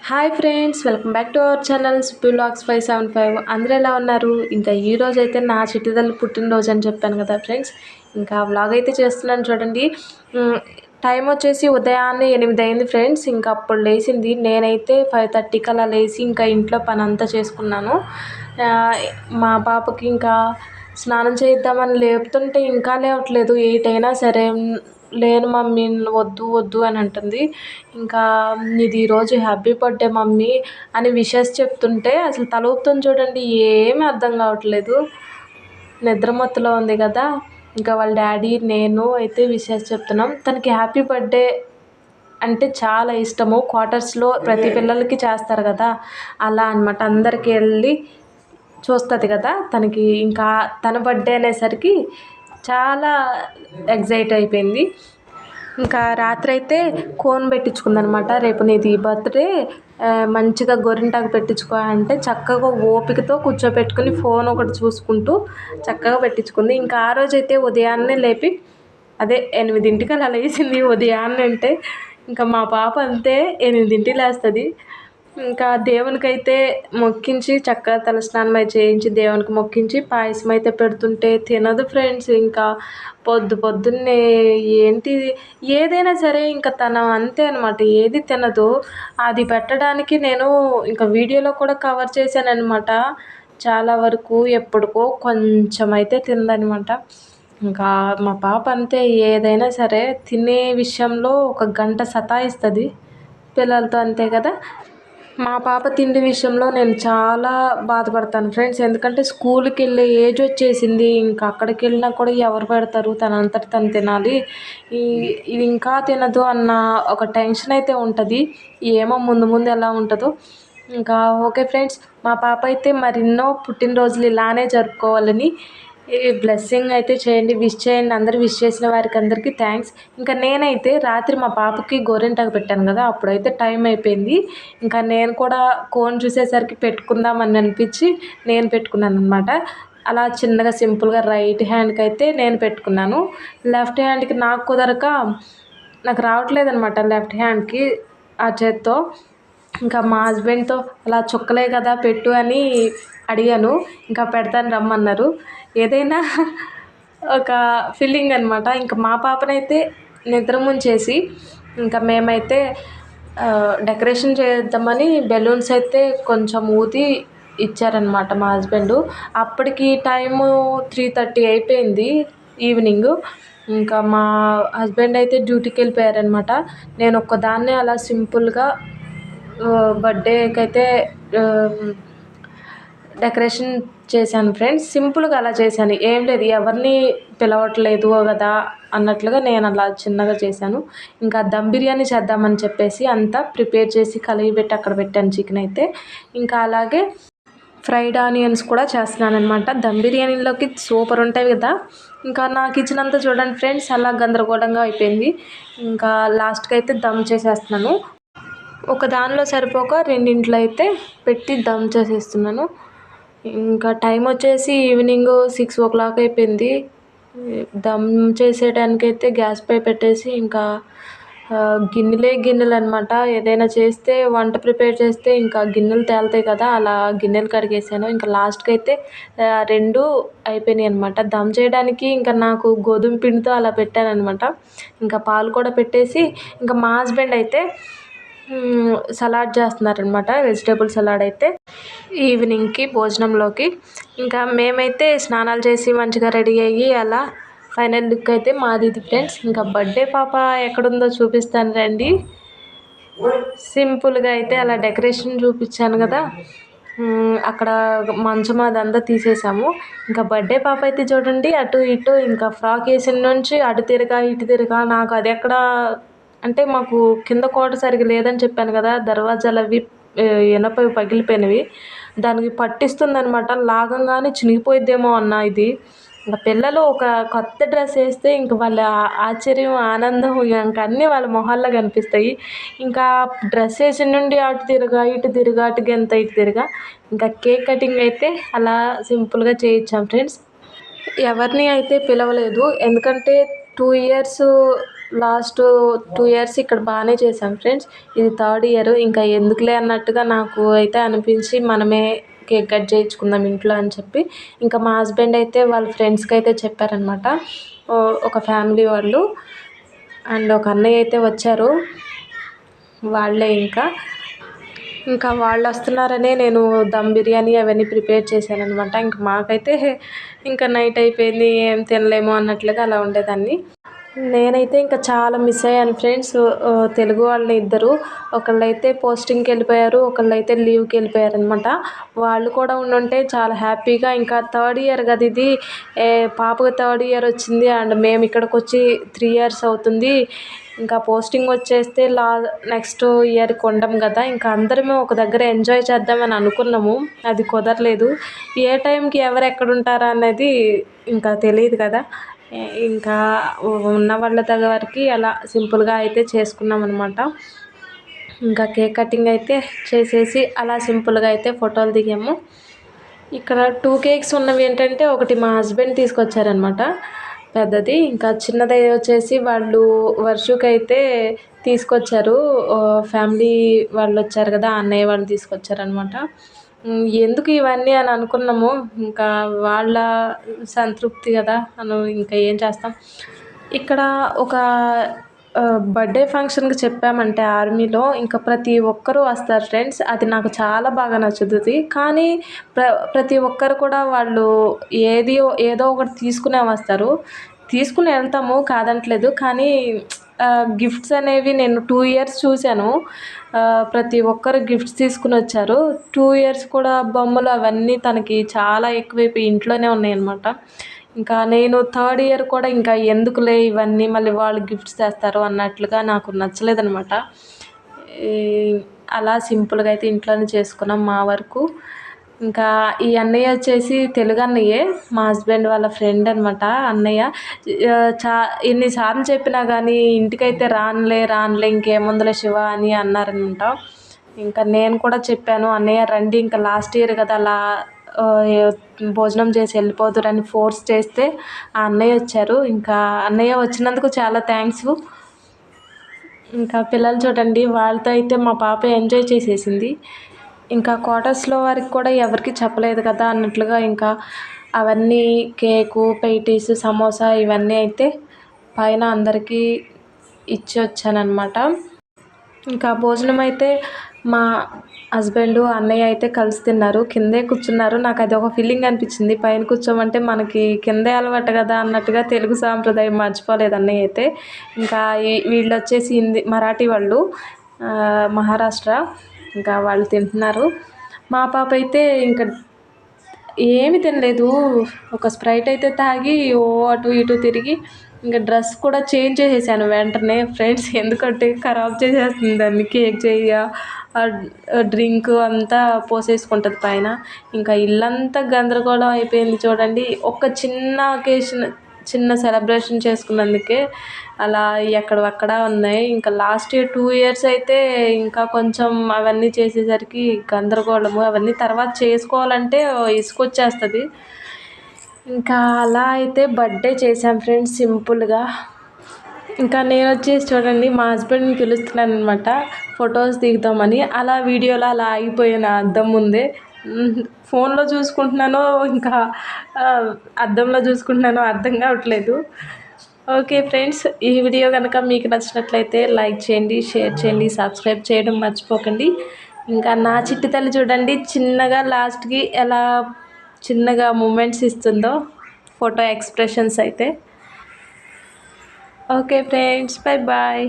Hi friends, welcome back to our channel Subbi vlogs 575. అందరూ ఎలా ఉన్నారు? ఇంకా ఈ రోజు అయితే నా చిట్టిదల్లి పుట్టినరోజు అని చెప్పాను కదా ఫ్రెండ్స్. ఇంకా వ్లాగ్ అయితే చేస్తున్నాను చూడండి. టైం వచ్చేసి ఉదయాన్నే 8 అయింది ఫ్రెండ్స్. ఇంకా అప్పుడు లేచింది నేనైతే 5:30కి అలా లేచి ఇంకా ఇంట్లో పని అంతా చేసుకున్నాను. మా పాపకి ఇంకా స్నానం చేద్దామని లేపుతుంటే ఇంకా లేవట్లేదు. 8 అయినా సరే లేను మమ్మీ, వద్దు వద్దు అని అంటుంది. ఇంకా నీది ఈరోజు హ్యాపీ బర్త్డే మమ్మీ అని విషెస్ చెప్తుంటే అసలు తల ఊపుతుంది చూడండి. ఏమీ అర్థం కావట్లేదు, నిద్రమత్తులో ఉంది కదా. ఇంకా వాళ్ళ డాడీ నేను అయితే విషెస్ చెప్తున్నాం. తనకి హ్యాపీ బర్త్డే అంటే చాలా ఇష్టము. క్వార్టర్స్లో ప్రతి పిల్లలకి చేస్తారు కదా, అలా అనమాట. అందరికి వెళ్ళి చూస్తుంది కదా తనకి. ఇంకా తన బర్త్డే అనేసరికి చాలా ఎగ్జైట్ అయిపోయింది. ఇంకా రాత్రి అయితే కోన్ పెట్టించుకుందనమాట. రేపు నీది బర్త్డే, మంచిగా గోరింటాకు పెట్టించుకో అంటే చక్కగా ఓపికతో కూర్చోపెట్టుకుని ఫోన్ ఒకటి చూసుకుంటూ చక్కగా పెట్టించుకుంది. ఇంకా ఆ రోజైతే ఉదయాన్నే లేపి, అదే 8ంటికి అలా లేచింది. ఉదయాన్నే అంటే ఇంకా మా పాప అంతే 8ంటికి లేస్తుంది. ఇంకా దేవునికైతే మొక్కించి చక్కగా తలస్నానం అయితే చేయించి దేవునికి మొక్కించి పాయసం అయితే పెడుతుంటే తినదు ఫ్రెండ్స్. ఇంకా పొద్దున్నే ఏంటి ఏదైనా సరే ఇంకా తను అంతే అనమాట, ఏది తినదు. అది పెట్టడానికి నేను ఇంకా వీడియోలో కూడా కవర్ చేశాను అనమాట. చాలా వరకు ఎప్పటికో కొంచెం అయితే తిందనమాట. ఇంకా మా పాప అంతే, ఏదైనా సరే తినే విషయంలో ఒక గంట సతాయిస్తుంది. పిల్లలతో అంతే కదా. మా పాప తిండి విషయంలో నేను చాలా బాధపడతాను ఫ్రెండ్స్. ఎందుకంటే స్కూల్కి వెళ్ళే ఏజ్ వచ్చేసింది. ఇంకా అక్కడికి వెళ్ళినా కూడా ఎవరు పెడతారు, తనంతట తను తినాలి. ఇది ఇంకా తినదు అన్న ఒక టెన్షన్ అయితే ఉంటుంది. ఏమో ముందు ముందు ఎలా ఉంటుందో. ఇంకా ఓకే ఫ్రెండ్స్, మా పాప అయితే మరెన్నో పుట్టినరోజులు ఇలానే జరుపుకోవాలని బ్లెస్సింగ్ అయితే చేయండి, విష్ చేయండి. అందరూ విష్ చేసిన వారికి అందరికీ థ్యాంక్స్. ఇంకా నేనైతే రాత్రి మా పాపకి గోరింటాకు పెట్టాను కదా, అప్పుడైతే టైం అయిపోయింది. ఇంకా నేను కూడా కోన్ చూసేసరికి పెట్టుకుందామని అనిపించి నేను పెట్టుకున్నాను అనమాట. అలా చిన్నగా సింపుల్గా రైట్ హ్యాండ్కి అయితే నేను పెట్టుకున్నాను. లెఫ్ట్ హ్యాండ్కి నాకు కుదరక, నాకు రావట్లేదు అనమాట లెఫ్ట్ హ్యాండ్కి ఆ చేత్తో. ఇంకా మా హస్బెండ్తో అలా చుక్కలే కదా పెట్టు అని అడిగాను. ఇంకా పెడతాను రమ్మన్నారు. ఏదైనా ఒక ఫీలింగ్ అనమాట. ఇంకా మా పాపనైతే నిద్ర ముంచేసి ఇంకా మేమైతే డెకరేషన్ చేద్దామని బెలూన్స్ అయితే కొంచెం ఊది ఇచ్చారనమాట మా హస్బెండు. అప్పటికి టైము 3:30 అయిపోయింది ఈవినింగ్. ఇంకా మా హస్బెండ్ అయితే డ్యూటీకి వెళ్ళిపోయారనమాట. నేను ఒక్కదాన్నే అలా సింపుల్గా బర్త్డేకి అయితే డెకరేషన్ చేశాను ఫ్రెండ్స్. సింపుల్గా అలా చేశాను, ఏం లేదు, ఎవరిని పిలవట్లేదు కదా అన్నట్లుగా నేను అలా చిన్నగా చేశాను. ఇంకా దమ్ బిర్యానీ చేద్దామని చెప్పేసి అంతా ప్రిపేర్ చేసి కలిగి పెట్టి అక్కడ పెట్టాను చికెన్ అయితే. ఇంకా అలాగే ఫ్రైడ్ ఆనియన్స్ కూడా చేస్తున్నాను అనమాట. దమ్ బిర్యానీలోకి సూపర్ ఉంటాయి కదా. ఇంకా నా కిచెన్ అంతా చూడండి ఫ్రెండ్స్, అలా గందరగోళంగా అయిపోయింది. ఇంకా లాస్ట్కి అయితే దమ్ చేసేస్తున్నాను. ఒక దానిలో సరిపోక రెండింట్లో అయితే పెట్టి దమ్ చేసేస్తున్నాను. ఇంకా టైం వచ్చేసి ఈవినింగ్ 6 o'clock అయిపోయింది. దమ్ చేసేయడానికైతే గ్యాస్ పై పెట్టేసి ఇంకా గిన్నెలు అనమాట. ఏదైనా చేస్తే వంట ప్రిపేర్ చేస్తే ఇంకా గిన్నెలు తేలుతాయి కదా, అలా గిన్నెలు కడిగేసాను. ఇంకా లాస్ట్కి అయితే 2 అయిపోయినాయి అనమాట. దమ్ చేయడానికి ఇంకా నాకు గోధుమ పిండితో అలా పెట్టాను అనమాట. ఇంకా పాలు కూడా పెట్టేసి ఇంకా మా హస్బెండ్ అయితే సలాడ్ చేస్తున్నారనమాట, వెజిటేబుల్ సలాడ్ అయితే ఈవినింగ్కి భోజనంలోకి. ఇంకా మేమైతే స్నానాలు చేసి మంచిగా రెడీ అయ్యి అలా ఫైనల్ లుక్ అయితే మాది ఇది ఫ్రెండ్స్. ఇంకా బర్త్డే పాప ఎక్కడుందో చూపిస్తాను రండి. సింపుల్గా అయితే అలా డెకరేషన్ చూపించాను కదా, అక్కడ మంచం అదంతా తీసేసాము. ఇంకా బర్త్డే పాప అయితే చూడండి అటు ఇటు ఇంకా ఫ్రాక్ వేసిన నుంచి అటు తిరగా ఇటు తిరగా. నాకు అది ఎక్కడ అంటే మాకు కింద కోట సరిగా లేదని చెప్పాను కదా, దర్వాజాలు అవి ఎనపవి పగిలిపోయినవి. దానికి పట్టిస్తుందనమాట. లాగంగానే చినిగిపోయిద్దేమో అన్న ఇది. ఇంకా పిల్లలు ఒక కొత్త డ్రెస్ వేస్తే ఇంక వాళ్ళ ఆశ్చర్యం, ఆనందం ఇంక అన్నీ వాళ్ళ మొహాల్లో కనిపిస్తాయి. ఇంకా డ్రెస్ వేసిన నుండి అటు తిరగా ఇటు తిరగా, అటు గెంత ఇటు తిరగా. ఇంకా కేక్ కటింగ్ అయితే అలా సింపుల్గా చేయించాం ఫ్రెండ్స్. ఎవరిని అయితే పిలవలేదు, ఎందుకంటే 2 years లాస్ట్ 2 ఇయర్స్ ఇక్కడ బాగానే చేశాం ఫ్రెండ్స్. ఇది థర్డ్ ఇయర్. ఇంకా ఎందుకులే అన్నట్టుగా నాకు అయితే అనిపించి మనమే కేక్ కట్ చేయించుకుందాం ఇంట్లో అని చెప్పి, ఇంకా మా హస్బెండ్ అయితే వాళ్ళ ఫ్రెండ్స్కి అయితే చెప్పారనమాట. ఒక ఫ్యామిలీ వాళ్ళు అండ్ ఒక అన్నయ్య అయితే వచ్చారు. వాళ్ళే ఇంకా వాళ్ళు వస్తున్నారనే నేను దమ్ బిర్యానీ అవన్నీ ప్రిపేర్ చేశాననమాట. ఇంక మాకైతే ఇంకా నైట్ అయిపోయింది, ఏం తినలేము అన్నట్లుగా అలా ఉండేదాన్ని. నేనైతే ఇంకా చాలా మిస్ అయ్యాను ఫ్రెండ్స్. తెలుగు వాళ్ళు ఇద్దరు, ఒకళ్ళైతే పోస్టింగ్కి వెళ్ళిపోయారు, ఒకళ్ళైతే లీవ్కి వెళ్ళిపోయారనమాట. వాళ్ళు కూడా ఉండుంటే చాలా హ్యాపీగా, ఇంకా థర్డ్ ఇయర్ కదా ఇది, పాపకు థర్డ్ ఇయర్ వచ్చింది అండ్ మేము ఇక్కడికి వచ్చి 3 ఇయర్స్ అవుతుంది. ఇంకా పోస్టింగ్ వచ్చేస్తే నెక్స్ట్ ఇయర్కి ఉండం కదా, ఇంకా అందరము ఒక దగ్గర ఎంజాయ్ చేద్దామని అనుకున్నాము. అది కుదరలేదు. ఏ టైంకి ఎవరు ఎక్కడ ఉంటారా అనేది ఇంకా తెలియదు కదా. ఇంకా ఉన్న వాళ్ళ దగ్గరికి అలా సింపుల్గా అయితే చేసుకున్నాం అనమాట. ఇంకా కేక్ కటింగ్ అయితే చేసేసి అలా సింపుల్గా అయితే ఫోటోలు దిగాము. ఇక్కడ 2 కేక్స్ ఉన్నవి ఏంటంటే, ఒకటి మా హస్బెండ్ తీసుకొచ్చారనమాట పెద్దది, ఇంకా చిన్నది వచ్చేసి వాళ్ళు వర్షుకైతే తీసుకొచ్చారు. ఫ్యామిలీ వాళ్ళు వచ్చారు కదా, అన్నయ్య వాళ్ళు తీసుకొచ్చారనమాట. ఎందుకు ఇవన్నీ అని అనుకున్నాము. ఇంకా వాళ్ళ సంతృప్తి కదా ఇంకా ఏం చేస్తాం. ఇక్కడ ఒక బర్త్డే ఫంక్షన్కి చెప్పామంటే ఆర్మీలో ఇంకా ప్రతి ఒక్కరూ వస్తారు ఫ్రెండ్స్. అది నాకు చాలా బాగా నచ్చుతుంది. కానీ ప్రతి ఒక్కరు కూడా వాళ్ళు ఏదో ఒకటి తీసుకునే వస్తారు. తీసుకుని వెళ్తాము కాదనట్లేదు, కానీ గిఫ్ట్స్ అనేవి నేను 2 ఇయర్స్ చూశాను. ప్రతి ఒక్కరు గిఫ్ట్స్ తీసుకుని వచ్చారు. 2 ఇయర్స్ కూడా బొమ్మలు అవన్నీ తనకి చాలా ఎక్కువైపోయి ఇంట్లోనే ఉన్నాయన్నమాట. ఇంకా నేను థర్డ్ ఇయర్ కూడా ఇంకా ఎందుకులే ఇవన్నీ, మళ్ళీ వాళ్ళు గిఫ్ట్స్ తెస్తారు అన్నట్లుగా నాకు నచ్చలేదనమాట. అలా సింపుల్గా అయితే ఇంట్లోనే చేసుకున్నాం మా వరకు. ఇంకా ఈ అన్నయ్య వచ్చేసి తెలుగు అన్నయ్యే, మా హస్బెండ్ వాళ్ళ ఫ్రెండ్ అనమాట అన్నయ్య. ఎన్నిసార్లు చెప్పినా కానీ ఇంటికైతే రానులే ఇంకేముందులే శివ అని అన్నారనమాట. ఇంకా నేను కూడా చెప్పాను, అన్నయ్య రండి, ఇంకా లాస్ట్ ఇయర్ కదా అలా భోజనం చేసి వెళ్ళిపోదురని ఫోర్స్ చేస్తే ఆ అన్నయ్య వచ్చారు. ఇంకా అన్నయ్య వచ్చినందుకు చాలా థ్యాంక్స్. ఇంకా పిల్లలు చూడండి, వాళ్ళతో అయితే మా పాప ఎంజాయ్ చేసేసింది. ఇంకా క్వార్టర్స్లో వారికి కూడా ఎవరికి చెప్పలేదు కదా అన్నట్లుగా ఇంకా అవన్నీ కేకు, పెయిటీస్, సమోసా ఇవన్నీ అయితే పైన అందరికీ ఇచ్చి వచ్చానమాట. ఇంకా భోజనం అయితే మా హస్బెండ్ అన్నయ్య అయితే కలిసి తిన్నారు. కిందే కూర్చున్నారు. నాకు అది ఒక ఫీలింగ్ అనిపించింది, పైన కూర్చోమంటే మనకి కిందే అలవాటు కదా అన్నట్టుగా తెలుగు సాంప్రదాయం మర్చిపోలేదు అన్నయ్య అయితే. ఇంకా వీళ్ళు వచ్చేసి మరాఠీ వాళ్ళు, మహారాష్ట్ర. ఇంకా వాళ్ళు తింటున్నారు. మా పాప అయితే ఇంకా ఏమి తినలేదు. ఒక స్ప్రైట్ అయితే తాగి అటు ఇటు తిరిగి ఇంకా డ్రెస్ కూడా చేంజ్ చేసేసాను వెంటనే ఫ్రెండ్స్. ఎందుకంటే ఖరాబ్ చేసేస్తుంది దాన్ని, కేక్ చేయ డ్రింక్ అంతా పోసేసుకుంటుంది పైన. ఇంకా ఇల్లంతా గందరగోళం అయిపోయింది చూడండి. ఒక చిన్న అకేషన్, చిన్న సెలబ్రేషన్ చేసుకున్నందుకే అలా ఎక్కడక్కడ ఉన్నాయి. ఇంకా లాస్ట్ ఇయర్ 2 ఇయర్స్ అయితే ఇంకా కొంచెం అవన్నీ చేసేసరికి గందరగోళము. అవన్నీ తర్వాత చేసుకోవాలంటే ఇసుకొచ్చేస్తుంది. ఇంకా అలా అయితే బర్త్డే చేశాం ఫ్రెండ్స్ సింపుల్గా. ఇంకా నేను వచ్చేసి చూడండి, మా హస్బెండ్ని పిలుస్తున్నాను అనమాట ఫొటోస్ దిగుదామని. అలా వీడియోలో అలా ఆగిపోయాను అద్దం ముందే. ఫోన్లో చూసుకుంటున్నానో ఇంకా అద్దంలో చూసుకుంటున్నానో అర్థం కావట్లేదు. ఓకే ఫ్రెండ్స్, ఈ వీడియో కనుక మీకు నచ్చినట్లయితే లైక్ చేయండి, షేర్ చేయండి, సబ్స్క్రైబ్ చేయడం మర్చిపోకండి. ఇంకా నా చిట్టి తల్లి చూడండి చిన్నగా లాస్ట్కి ఎలా చిన్నగా మూమెంట్స్ ఇస్తుందో ఫోటో ఎక్స్ప్రెషన్స్ అయితే. Okay friends, bye bye.